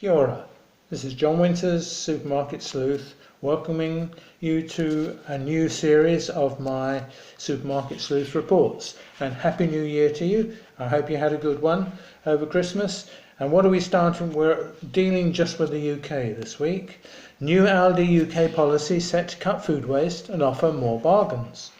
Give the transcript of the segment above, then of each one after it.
Kia ora. This is John Winters, Supermarket Sleuth, welcoming you to a new series of my Supermarket Sleuth reports. And Happy New Year to you. I hope you had a good one over Christmas. And what are we starting? We're dealing just with the UK this week. New Aldi UK policy set to cut food waste and offer more bargains.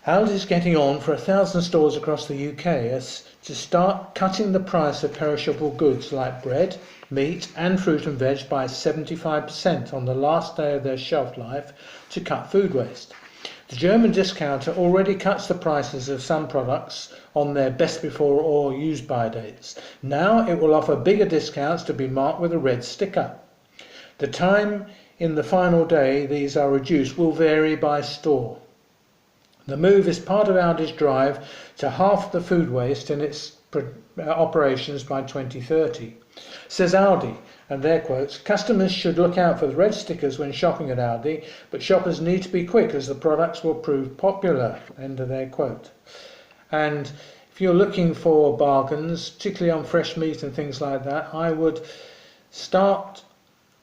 Aldi is getting on for 1,000 stores across the UK as to start cutting the price of perishable goods like bread, meat and fruit and veg by 75% on the last day of their shelf life to cut food waste. The German discounter already cuts the prices of some products on their best before or use by dates. Now it will offer bigger discounts to be marked with a red sticker. The time in the final day these are reduced will vary by store. The move is part of Aldi's drive to halve the food waste in its operations by 2030. Says Aldi, and their quotes, "Customers should look out for the red stickers when shopping at Aldi, but shoppers need to be quick as the products will prove popular." End of their quote. And if you're looking for bargains, particularly on fresh meat and things like that, I would start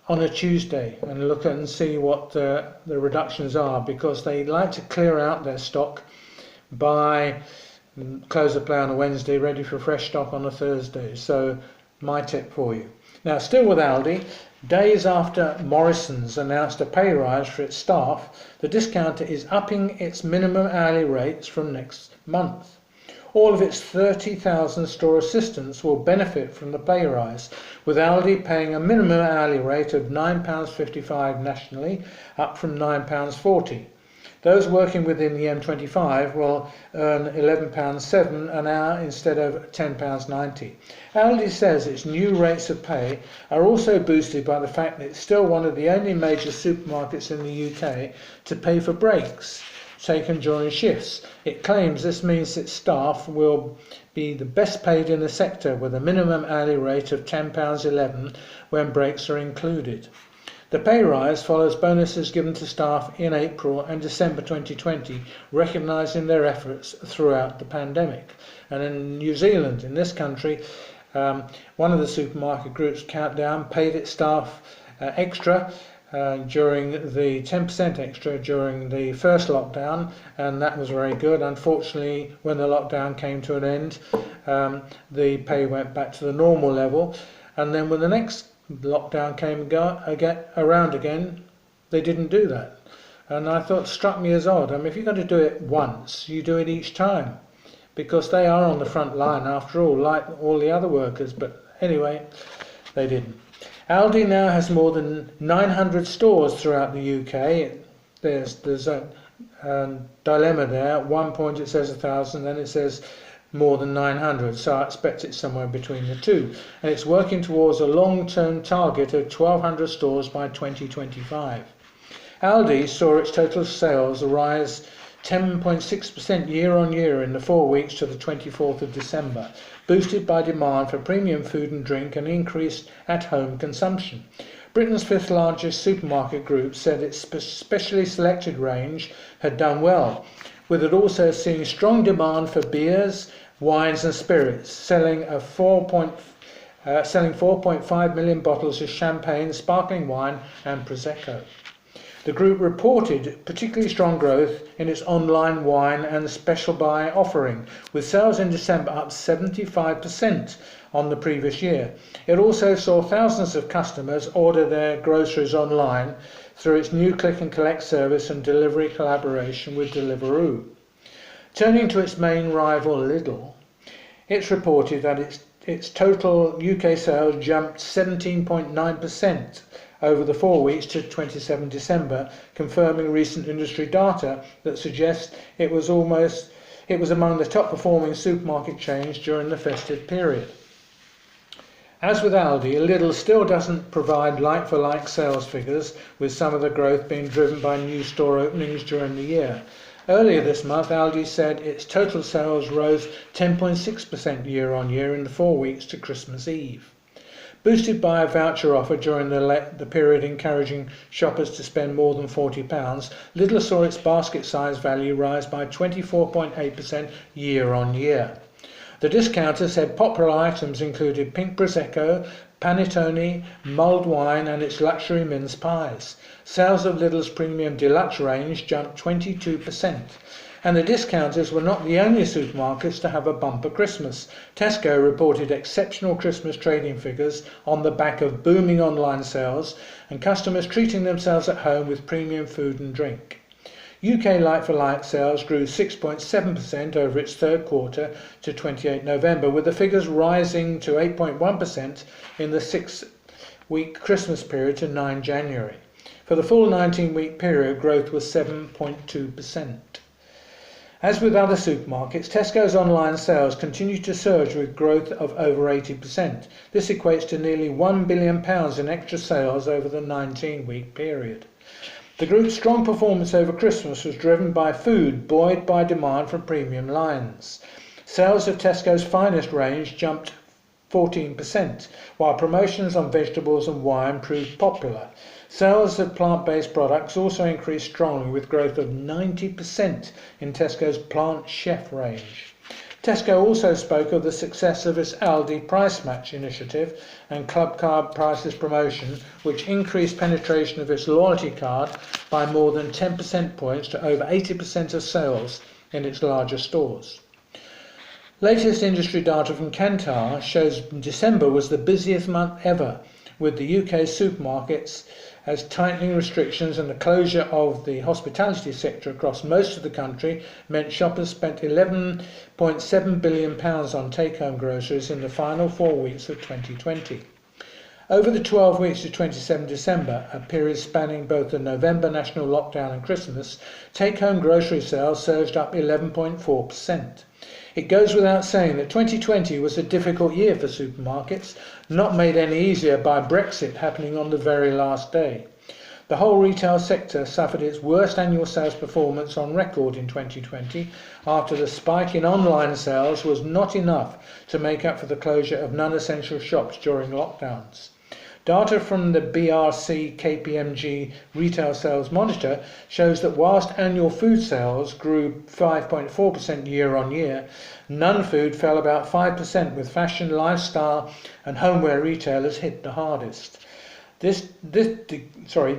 on a Tuesday and look at and see what the reductions are, because they like to clear out their stock by close of play on a Wednesday, ready for fresh stock on a Thursday. So my tip for you. Now, still with Aldi, days after Morrison's announced a pay rise for its staff, the discounter is upping its minimum hourly rates from next month. All of its 30,000 store assistants will benefit from the pay rise, with Aldi paying a minimum hourly rate of £9.55 nationally, up from £9.40. Those working within the M25 will earn £11.07 an hour instead of £10.90. Aldi says its new rates of pay are also boosted by the fact that it's still one of the only major supermarkets in the UK to pay for breaks taken during shifts. It claims this means its staff will be the best paid in the sector, with a minimum hourly rate of £10.11 when breaks are included. The pay rise follows bonuses given to staff in April and December 2020, recognising their efforts throughout the pandemic. And in New Zealand, in this country, one of the supermarket groups, Countdown, paid its staff extra during the 10% extra during the first lockdown, and that was very good. Unfortunately, when the lockdown came to an end, the pay went back to the normal level, and then when the next lockdown came around again, they didn't do that. And I thought, struck me as odd. I mean, if you're going to do it once, you do it each time, because they are on the front line after all, like all the other workers. But anyway, they didn't. Aldi now has more than 900 stores throughout the UK. There's a dilemma there. At one point it says 1,000, then it says more than 900, so I expect it's somewhere between the two. And it's working towards a long-term target of 1,200 stores by 2025. Aldi saw its total sales rise 10.6% year-on-year in the 4 weeks to the 24th of December, boosted by demand for premium food and drink and increased at-home consumption. Britain's fifth largest supermarket group said its specially selected range had done well, with it also seeing strong demand for beers, wines and spirits, selling 4.5 million bottles of champagne, sparkling wine and Prosecco. The group reported particularly strong growth in its online wine and special buy offering, with sales in December up 75% on the previous year. It also saw thousands of customers order their groceries online through its new click and collect service and delivery collaboration with Deliveroo. Turning to its main rival Lidl, it's reported that its total UK sales jumped 17.9% over the 4 weeks to 27 December, confirming recent industry data that suggests it was among the top performing supermarket chains during the festive period. As with Aldi, Lidl still doesn't provide like-for-like sales figures, with some of the growth being driven by new store openings during the year. Earlier this month, Aldi said its total sales rose 10.6% year-on-year in the 4 weeks to Christmas Eve. Boosted by a voucher offer during the period encouraging shoppers to spend more than £40, Lidl saw its basket size value rise by 24.8% year-on-year. The discounter said popular items included pink Prosecco, panettone, mulled wine and its luxury mince pies. Sales of Lidl's premium deluxe range jumped 22%. And the discounters were not the only supermarkets to have a bumper Christmas. Tesco reported exceptional Christmas trading figures on the back of booming online sales and customers treating themselves at home with premium food and drink. UK like-for-like sales grew 6.7% over its third quarter to 28 November, with the figures rising to 8.1% in the 6-week Christmas period to 9 January. For the full 19-week period, growth was 7.2%. As with other supermarkets, Tesco's online sales continue to surge with growth of over 80%. This equates to nearly £1 billion in extra sales over the 19-week period. The group's strong performance over Christmas was driven by food, buoyed by demand from premium lines. Sales of Tesco's finest range jumped 14%, while promotions on vegetables and wine proved popular. Sales of plant-based products also increased strongly, with growth of 90% in Tesco's Plant Chef range. Tesco also spoke of the success of its Aldi Price Match initiative and Club Card Prices promotion, which increased penetration of its loyalty card by more than 10 percentage points to over 80% of sales in its larger stores. Latest industry data from Kantar shows December was the busiest month ever, with the UK supermarkets as tightening restrictions and the closure of the hospitality sector across most of the country meant shoppers spent £11.7 billion on take-home groceries in the final 4 weeks of 2020. Over the 12 weeks to 27 December, a period spanning both the November national lockdown and Christmas, take-home grocery sales surged up 11.4%. It goes without saying that 2020 was a difficult year for supermarkets, not made any easier by Brexit happening on the very last day. The whole retail sector suffered its worst annual sales performance on record in 2020 after the spike in online sales was not enough to make up for the closure of non-essential shops during lockdowns. Data from the BRC KPMG Retail Sales Monitor shows that whilst annual food sales grew 5.4% year on year, non-food fell about 5%, with fashion, lifestyle and homeware retailers hit the hardest. The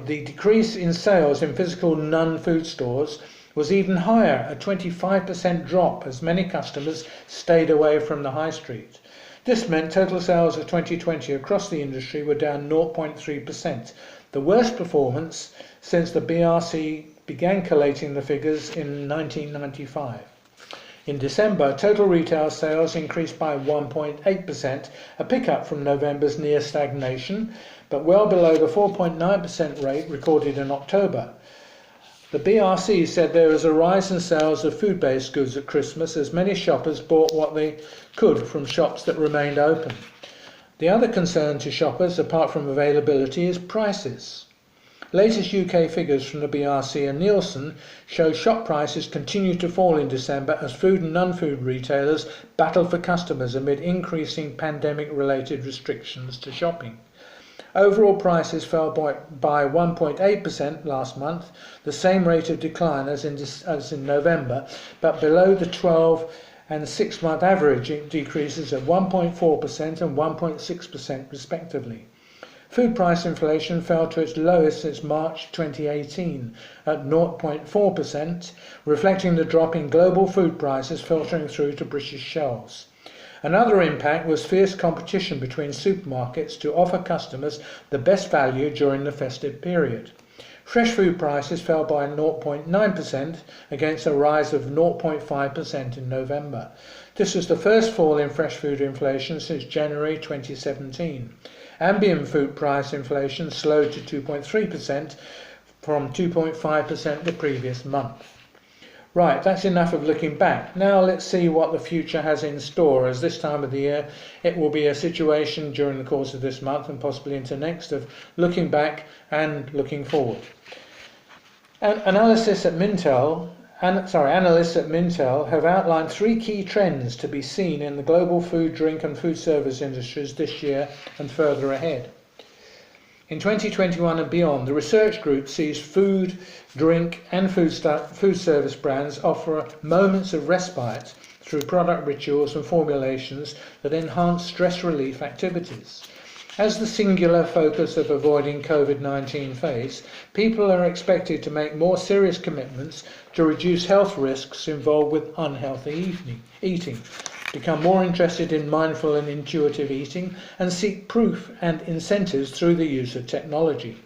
decrease in sales in physical non-food stores was even higher, a 25% drop, as many customers stayed away from the high street. This meant total sales of 2020 across the industry were down 0.3%, the worst performance since the BRC began collating the figures in 1995. In December, total retail sales increased by 1.8%, a pickup from November's near stagnation, but well below the 4.9% rate recorded in October. The BRC said there was a rise in sales of food-based goods at Christmas as many shoppers bought what they could from shops that remained open. The other concern to shoppers, apart from availability, is prices. Latest UK figures from the BRC and Nielsen show shop prices continue to fall in December as food and non-food retailers battle for customers amid increasing pandemic-related restrictions to shopping. Overall prices fell by 1.8% last month, the same rate of decline as in November, but below the 12 and 6-month average decreases of 1.4% and 1.6% respectively. Food price inflation fell to its lowest since March 2018 at 0.4%, reflecting the drop in global food prices filtering through to British shelves. Another impact was fierce competition between supermarkets to offer customers the best value during the festive period. Fresh food prices fell by 0.9% against a rise of 0.5% in November. This was the first fall in fresh food inflation since January 2017. Ambient food price inflation slowed to 2.3% from 2.5% the previous month. Right, that's enough of looking back. Now let's see what the future has in store, as this time of the year it will be a situation during the course of this month and possibly into next of looking back and looking forward. Analysts at Mintel have outlined 3 key trends to be seen in the global food, drink and food service industries this year and further ahead. In 2021 and beyond, the research group sees food, drink and food service brands offer moments of respite through product rituals and formulations that enhance stress relief activities. As the singular focus of avoiding COVID-19 phase, people are expected to make more serious commitments to reduce health risks involved with unhealthy eating, become more interested in mindful and intuitive eating, and seek proof and incentives through the use of technology.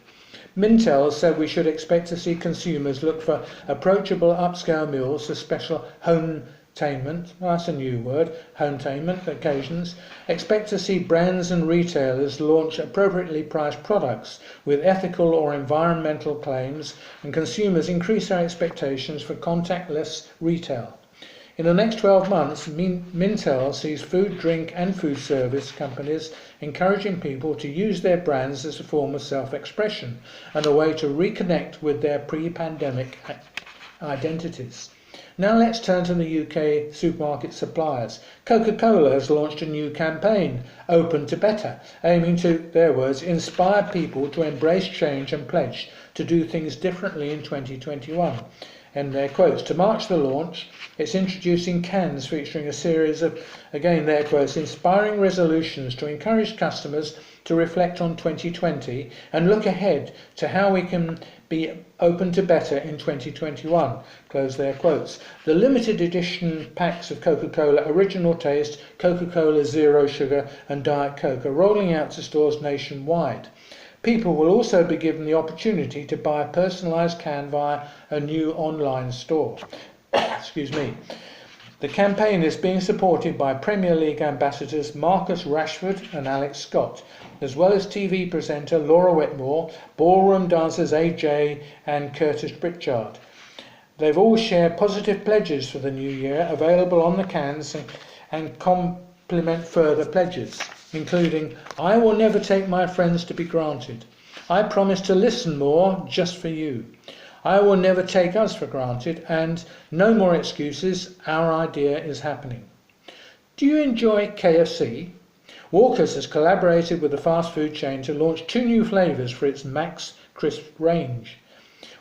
Mintel said we should expect to see consumers look for approachable upscale meals for special home-tainment, well, that's a new word, home-tainment occasions. Expect to see brands and retailers launch appropriately priced products with ethical or environmental claims, and consumers increase their expectations for contactless retail. In the next 12 months, Mintel sees food, drink and food service companies encouraging people to use their brands as a form of self-expression and a way to reconnect with their pre-pandemic identities. Now let's turn to the UK supermarket suppliers. Coca-Cola has launched a new campaign, Open to Better, aiming to, their words, inspire people to embrace change and pledge to do things differently in 2021. And their quotes, to mark the launch, it's introducing cans featuring a series of, again their quotes, inspiring resolutions to encourage customers to reflect on 2020 and look ahead to how we can be open to better in 2021, close their quotes. The limited edition packs of Coca-Cola Original Taste, Coca-Cola Zero Sugar and Diet Coke are rolling out to stores nationwide. People will also be given the opportunity to buy a personalised can via a new online store. Excuse me. The campaign is being supported by Premier League ambassadors Marcus Rashford and Alex Scott, as well as TV presenter Laura Whitmore, ballroom dancers AJ and Curtis Pritchard. They've all shared positive pledges for the new year, available on the cans and complement further pledges, including, I will never take my friends to be granted. I promise to listen more just for you. I will never take us for granted, and no more excuses, our idea is happening. Do you enjoy KFC? Walker's has collaborated with the fast food chain to launch 2 new flavours for its Max Crisp range.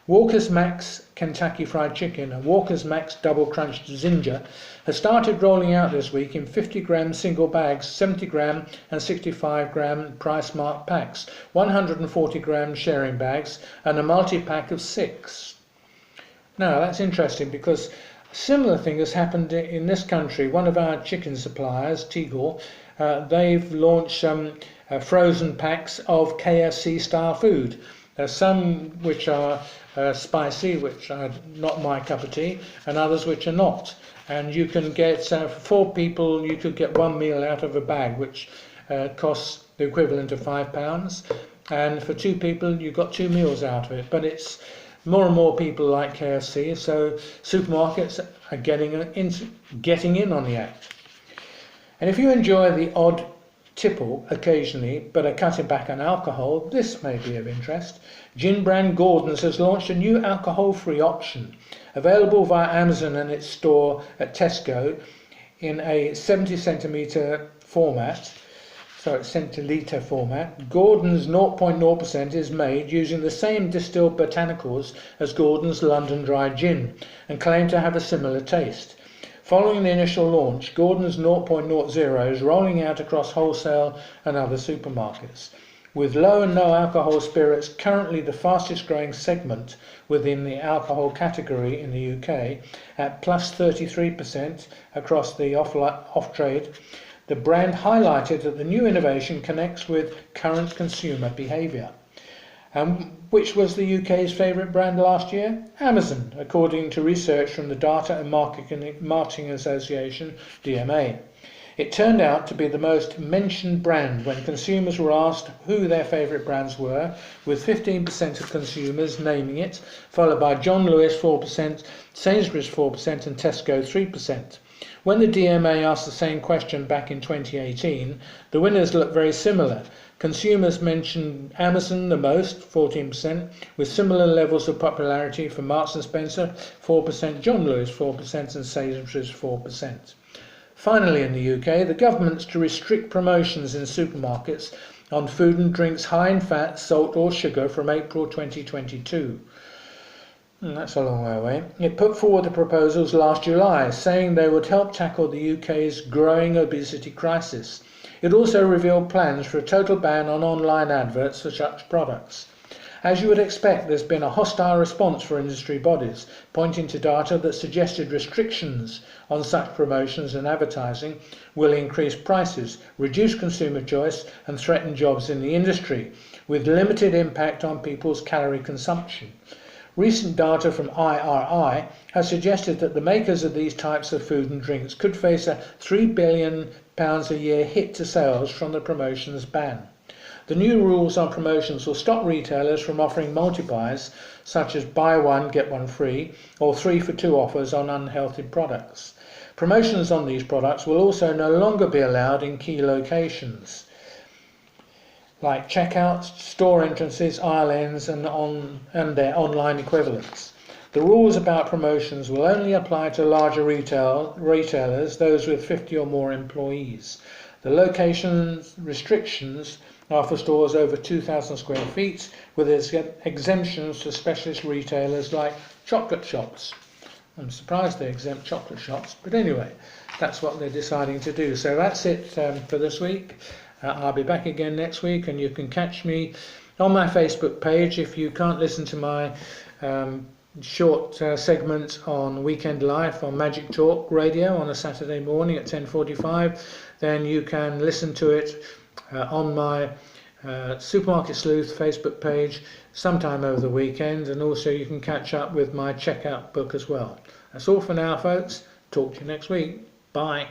Walker's Max Kentucky Fried Chicken and Walker's Max Double Crunched Ginger has started rolling out this week in 50-gram single bags, 70-gram and 65-gram price-marked packs, 140-gram sharing bags and a multi-pack of 6. Now that's interesting because a similar thing has happened in this country. One of our chicken suppliers, Tegel, they've launched some frozen packs of KFC-style food. Some which are spicy, which are not my cup of tea, and others which are not. And you can get, for 4 people, you could get 1 meal out of a bag, which costs the equivalent of £5. And for 2 people, you got 2 meals out of it. But it's more and more people like KFC, so supermarkets are getting in on the act. And if you enjoy the odd tipple occasionally, but are cutting back on alcohol, this may be of interest. Gin brand Gordon's has launched a new alcohol-free option, available via Amazon and its store at Tesco in a 70 format. Centiliter format. Gordon's 0.0% is made using the same distilled botanicals as Gordon's London Dry Gin and claimed to have a similar taste. Following the initial launch, Gordon's 0.00 is rolling out across wholesale and other supermarkets, with low and no alcohol spirits currently the fastest growing segment within the alcohol category in the UK at plus 33% across the off-trade. The brand highlighted that the new innovation connects with current consumer behaviour. And which was the UK's favourite brand last year? Amazon, according to research from the Data and Marketing Association, DMA. It turned out to be the most mentioned brand when consumers were asked who their favourite brands were, with 15% of consumers naming it, followed by John Lewis 4%, Sainsbury's 4% and Tesco 3%. When the DMA asked the same question back in 2018, the winners looked very similar. Consumers mentioned Amazon the most, 14%, with similar levels of popularity for Marks & Spencer, 4%, John Lewis, 4% and Sainsbury's, 4%. Finally, in the UK, the government's to restrict promotions in supermarkets on food and drinks high in fat, salt or sugar from April 2022. That's a long way away. It put forward the proposals last July, saying they would help tackle the UK's growing obesity crisis. It also revealed plans for a total ban on online adverts for such products. As you would expect, there's been a hostile response for industry bodies, pointing to data that suggested restrictions on such promotions and advertising will increase prices, reduce consumer choice and threaten jobs in the industry, with limited impact on people's calorie consumption. Recent data from IRI has suggested that the makers of these types of food and drinks could face a £3 billion a year hit to sales from the promotions ban. The new rules on promotions will stop retailers from offering multipliers such as buy one get one free or 3 for 2 offers on unhealthy products. Promotions on these products will also no longer be allowed in key locations like checkouts, store entrances, aisle ends and their online equivalents. The rules about promotions will only apply to larger retailers, those with 50 or more employees. The location restrictions are for stores over 2,000 square feet, with exemptions to specialist retailers like chocolate shops. I'm surprised they exempt chocolate shops, but anyway, that's what they're deciding to do. So that's it for this week. I'll be back again next week, and you can catch me on my Facebook page. If you can't listen to my short segment on Weekend Life on Magic Talk Radio on a Saturday morning at 10:45, then you can listen to it on my Supermarket Sleuth Facebook page sometime over the weekend, and also you can catch up with my checkout book as well. That's all for now, folks. Talk to you next week. Bye.